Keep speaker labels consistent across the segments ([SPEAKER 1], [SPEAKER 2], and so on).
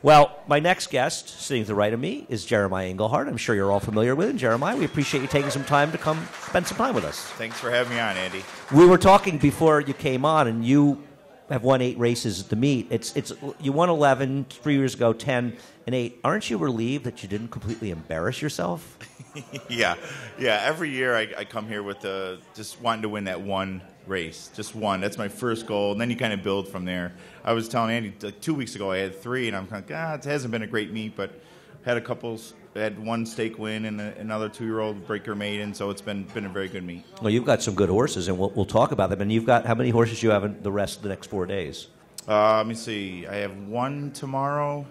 [SPEAKER 1] Well, my next guest, sitting to the right of me, is Jeremiah Engelhart. I'm sure you're all familiar with him. Jeremiah, we appreciate you taking some time to come spend some time with us.
[SPEAKER 2] Thanks for having me on, Andy.
[SPEAKER 1] We were talking before you came on, and you have won 8 races at the meet. You won 11 3 years ago, 10 and 8. Aren't you relieved that you didn't completely embarrass yourself?
[SPEAKER 2] Yeah. Every year I come here with just wanting to win that one race, just one. That's my first goal, and then you kind of build from there. I was telling Andy like 2 weeks ago I had 3, and I'm kind of it hasn't been a great meet, but had had one stake win and another 2-year-old breaker maiden, so it's been a very good meet.
[SPEAKER 1] Well, you've got some good horses, and we'll talk about them. And you've got how many horses do you have in the rest of the next 4 days?
[SPEAKER 2] Let me see. I have 1 tomorrow,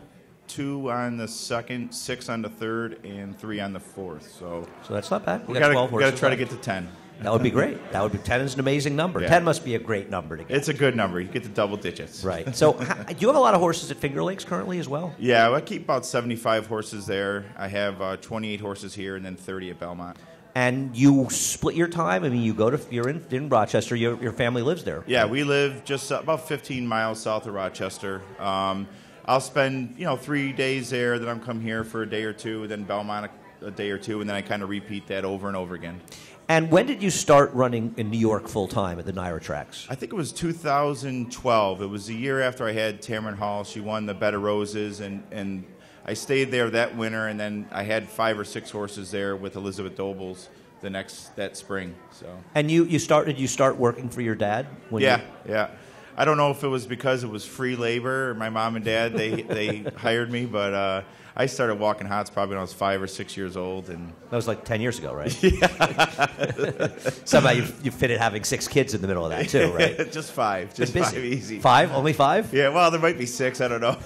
[SPEAKER 2] 2 on the 2nd, 6 on the 3rd, and 3 on the 4th. So
[SPEAKER 1] that's not bad.
[SPEAKER 2] We got 12 horses. Got to try to get to 10.
[SPEAKER 1] That would be great. 10 is an amazing number.
[SPEAKER 2] Yeah.
[SPEAKER 1] 10 must be a great number to get.
[SPEAKER 2] It's a good number. You get to double digits.
[SPEAKER 1] Right. So do you have a lot of horses at Finger Lakes currently as well?
[SPEAKER 2] Yeah, I keep about 75 horses there. I have 28 horses here and then 30 at Belmont.
[SPEAKER 1] And you split your time? I mean, you're in Rochester. Your family lives there.
[SPEAKER 2] Yeah, we live just about 15 miles south of Rochester. I'll spend 3 days there, then I'll come here for a day or two, then Belmont a day or two, and then I kind of repeat that over and over again.
[SPEAKER 1] And when did you start running in New York full-time at the NYRA tracks?
[SPEAKER 2] I think it was 2012. It was the year after I had Tamron Hall. She won the Bed of Roses, and I stayed there that winter, and then I had 5 or 6 horses there with Elizabeth Dobles that spring. So. And
[SPEAKER 1] you start working for your dad?
[SPEAKER 2] Yeah. I don't know if it was because it was free labor. My mom and dad, they hired me, but I started walking hots probably when I was 5 or 6 years old. And
[SPEAKER 1] that was like 10 years ago, right?
[SPEAKER 2] Yeah.
[SPEAKER 1] Somehow you fitted having 6 kids in the middle of that, too, right?
[SPEAKER 2] Just 5. Just 5 easy.
[SPEAKER 1] 5? Only 5?
[SPEAKER 2] Yeah, well, there might be 6. I don't know.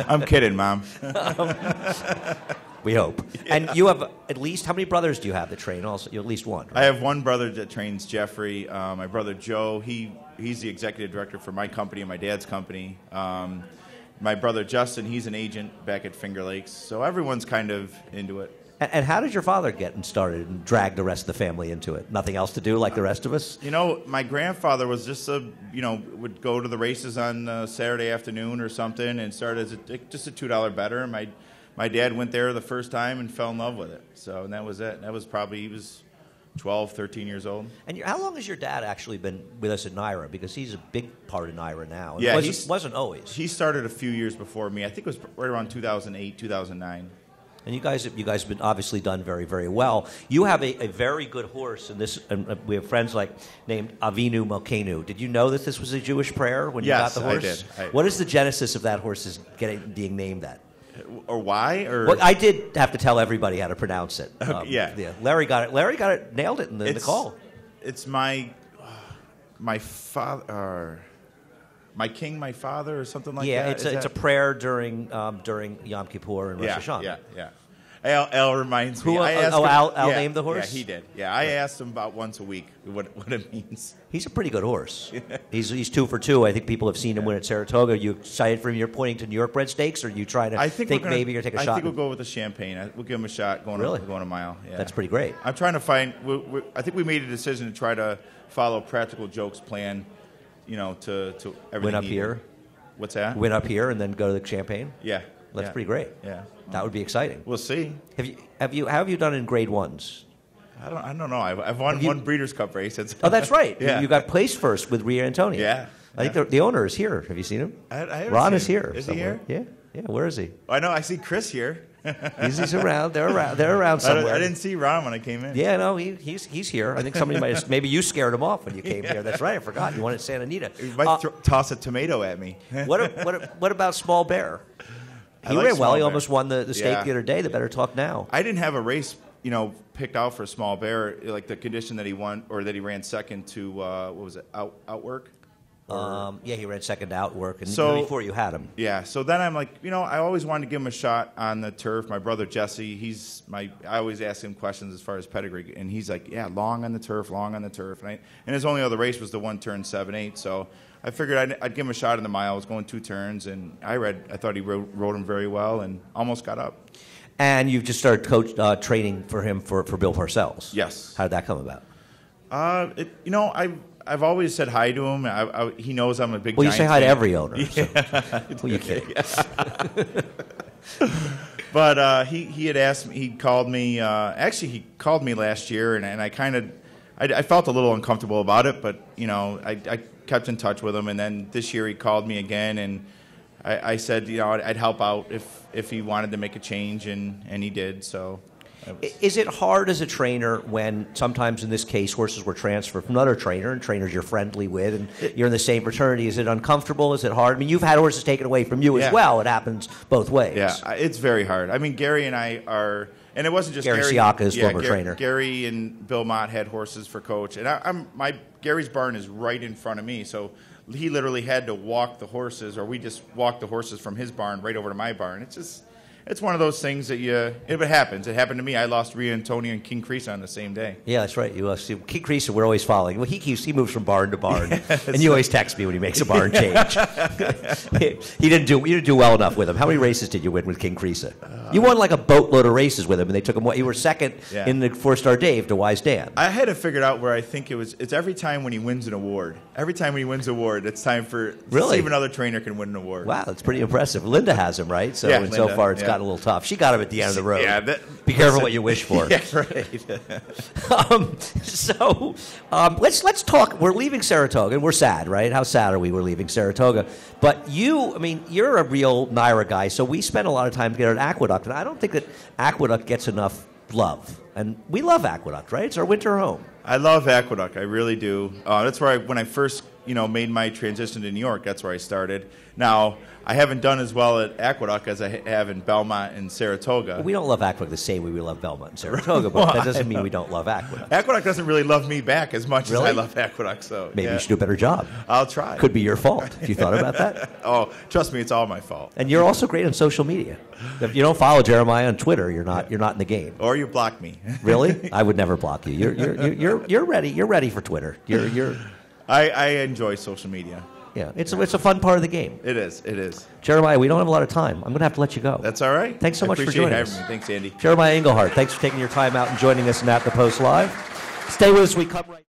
[SPEAKER 2] I'm kidding, Mom.
[SPEAKER 1] We hope. Yeah. And you have at least, how many brothers do you have that train also? You at least one, right?
[SPEAKER 2] I have one brother that trains, Jeffrey. My brother, Joe, he's the executive director for my company and my dad's company. My brother, Justin, he's an agent back at Finger Lakes. So everyone's kind of into it.
[SPEAKER 1] And how did your father get started and drag the rest of the family into it? Nothing else to do like the rest of us?
[SPEAKER 2] My grandfather was just would go to the races on Saturday afternoon or something and start as just a $2 bettor. My dad went there the first time and fell in love with it. So, and that was it. That was probably, he was 12, 13 years old. And
[SPEAKER 1] how long has your dad actually been with us at NYRA? Because he's a big part of NYRA now.
[SPEAKER 2] Yeah,
[SPEAKER 1] he wasn't always.
[SPEAKER 2] He started a few years before me. I think it was right around 2008, 2009.
[SPEAKER 1] And you guys have been obviously done very, very well. You have a very good horse, and we have friends named Avinu Malkeinu. Did you know that this was a Jewish prayer when you got the horse?
[SPEAKER 2] Yes, I did.
[SPEAKER 1] What is the genesis of that horse being named that?
[SPEAKER 2] Or why? Or
[SPEAKER 1] well, I did have to tell everybody how to pronounce it.
[SPEAKER 2] Yeah.
[SPEAKER 1] Larry got it, nailed it in the call.
[SPEAKER 2] It's my father, my king, my father, or something like that.
[SPEAKER 1] Yeah, it's a prayer during Yom Kippur and Rosh Hashanah.
[SPEAKER 2] Yeah. Al reminds me.
[SPEAKER 1] Al named the horse?
[SPEAKER 2] Yeah, he did. Yeah, I asked him about once a week what it means.
[SPEAKER 1] He's a pretty good horse. He's 2 for 2. I think people have seen him win at Saratoga. Are you excited for him? You're pointing to New York bred stakes, or are you trying to think maybe you're going to take a shot?
[SPEAKER 2] I think we'll go with the Champagne. We'll give him a shot going a mile. Yeah.
[SPEAKER 1] That's pretty great.
[SPEAKER 2] I'm trying to find. I think we made a decision to try to follow Practical Joke's plan. To everything.
[SPEAKER 1] Win up here.
[SPEAKER 2] What's that?
[SPEAKER 1] Win up here and then go to the Champagne.
[SPEAKER 2] Yeah.
[SPEAKER 1] That's pretty great.
[SPEAKER 2] Yeah.
[SPEAKER 1] That would be exciting.
[SPEAKER 2] We'll see.
[SPEAKER 1] How have you done in grade ones?
[SPEAKER 2] I don't know. I've won one Breeders' Cup race.
[SPEAKER 1] Oh, that's right.
[SPEAKER 2] Yeah.
[SPEAKER 1] You got placed first with Ria Antonia.
[SPEAKER 2] Yeah.
[SPEAKER 1] I think the owner is here. Have you seen him? Ron is here.
[SPEAKER 2] Is he here?
[SPEAKER 1] Yeah. Where is he?
[SPEAKER 2] I know. I see Chris here.
[SPEAKER 1] He's around. They're around somewhere.
[SPEAKER 2] I didn't see Ron when I came in.
[SPEAKER 1] Yeah, no, he's here. I think somebody maybe you scared him off when you came here. That's right. I forgot. You wanted Santa Anita.
[SPEAKER 2] He might toss a tomato at me.
[SPEAKER 1] What about Small Bear? He
[SPEAKER 2] like
[SPEAKER 1] ran well. He
[SPEAKER 2] Bear.
[SPEAKER 1] almost won the stake the other day. The Better Talk Now.
[SPEAKER 2] I didn't have a race, picked out for Small Bear, like the condition that he won or that he ran second to. What was it? Outwork.
[SPEAKER 1] He ran second to Outwork, and
[SPEAKER 2] so,
[SPEAKER 1] before you had him.
[SPEAKER 2] Yeah. So then I'm like, I always wanted to give him a shot on the turf. My brother Jesse, I always ask him questions as far as pedigree, and he's like, long on the turf. And his only other race was the 1 turn 7/8. So I figured I'd give him a shot in the mile. I was going 2 turns, and I thought he rode him very well and almost got up.
[SPEAKER 1] And you've just started training for him for Bill Parcells.
[SPEAKER 2] Yes.
[SPEAKER 1] How did that come about?
[SPEAKER 2] I've always said hi to him. He knows I'm a big.
[SPEAKER 1] Well, you
[SPEAKER 2] Giants
[SPEAKER 1] say hi to
[SPEAKER 2] fan.
[SPEAKER 1] every owner. So. Who you kidding?
[SPEAKER 2] But he had asked me. He called me. Actually, he called me last year, and I kind of I felt a little uncomfortable about it. But I kept in touch with him, and then this year he called me again, and I said I'd help out if he wanted to make a change, and he did. So.
[SPEAKER 1] Is it hard as a trainer when sometimes in this case horses were transferred from another trainer and trainers you're friendly with and you're in the same fraternity? Is it uncomfortable? Is it hard? I mean, you've had horses taken away from you as well. It happens both ways.
[SPEAKER 2] Yeah, it's very hard. I mean, Gary and I are, and it wasn't just
[SPEAKER 1] Gary Siaka's former trainer.
[SPEAKER 2] Gary and Bill Mott had horses for Coach, and Gary's barn is right in front of me, so he literally had to walk the horses, or we just walked the horses from his barn right over to my barn. It's one of those things that if it happens. It happened to me. I lost Rio Antonio and King Crease on the same day.
[SPEAKER 1] Yeah, that's right. You lost King Crease. We're always following. Well, he moves from barn to barn, and you always text me when he makes a barn change. You didn't do well enough with him. How many races did you win with King Crease? You won like a boatload of races with him, and they took him. You were second in the 4-star Dave to Wise Dan.
[SPEAKER 2] I had it figured out where I think it's every time when he wins an award. Every time when he wins an award, it's time for see if another trainer can win an award.
[SPEAKER 1] Wow, that's pretty impressive. Linda has him, right? So
[SPEAKER 2] Linda,
[SPEAKER 1] so far it's gotten a little tough. She got him at the end of the road.
[SPEAKER 2] Yeah,
[SPEAKER 1] be careful what you wish for.
[SPEAKER 2] Yeah, right.
[SPEAKER 1] Let's talk. We're leaving Saratoga, and we're sad, right? How sad are we? We're leaving Saratoga. But you're a real NYRA guy, so we spend a lot of time together at Aqueduct, and I don't think that Aqueduct gets enough love. And we love Aqueduct, right? It's our winter home.
[SPEAKER 2] I love Aqueduct. I really do. That's where when I first made my transition to New York, that's where I started. Now, I haven't done as well at Aqueduct as I have in Belmont and Saratoga.
[SPEAKER 1] Well, we don't love Aqueduct the same way we love Belmont and Saratoga, but that doesn't mean we don't love Aqueduct.
[SPEAKER 2] Aqueduct doesn't really love me back as much as I love Aqueduct. So
[SPEAKER 1] maybe you should do a better job.
[SPEAKER 2] I'll try.
[SPEAKER 1] Could be your fault. Have you thought about that?
[SPEAKER 2] Oh, trust me, it's all my fault.
[SPEAKER 1] And you're also great on social media. If you don't follow Jeremiah on Twitter, you're not in the game.
[SPEAKER 2] Or you block me.
[SPEAKER 1] Really? I would never block you. You're ready. You're ready for Twitter.
[SPEAKER 2] I enjoy social media.
[SPEAKER 1] Yeah, it's a fun part of the game.
[SPEAKER 2] It is.
[SPEAKER 1] Jeremiah, we don't have a lot of time. I'm going to have to let you go.
[SPEAKER 2] That's all right.
[SPEAKER 1] Thanks so much for joining us.
[SPEAKER 2] Me. Thanks, Andy.
[SPEAKER 1] Jeremiah Engelhart, thanks for taking your time out and joining us in At the Post Live. Stay with us. We come right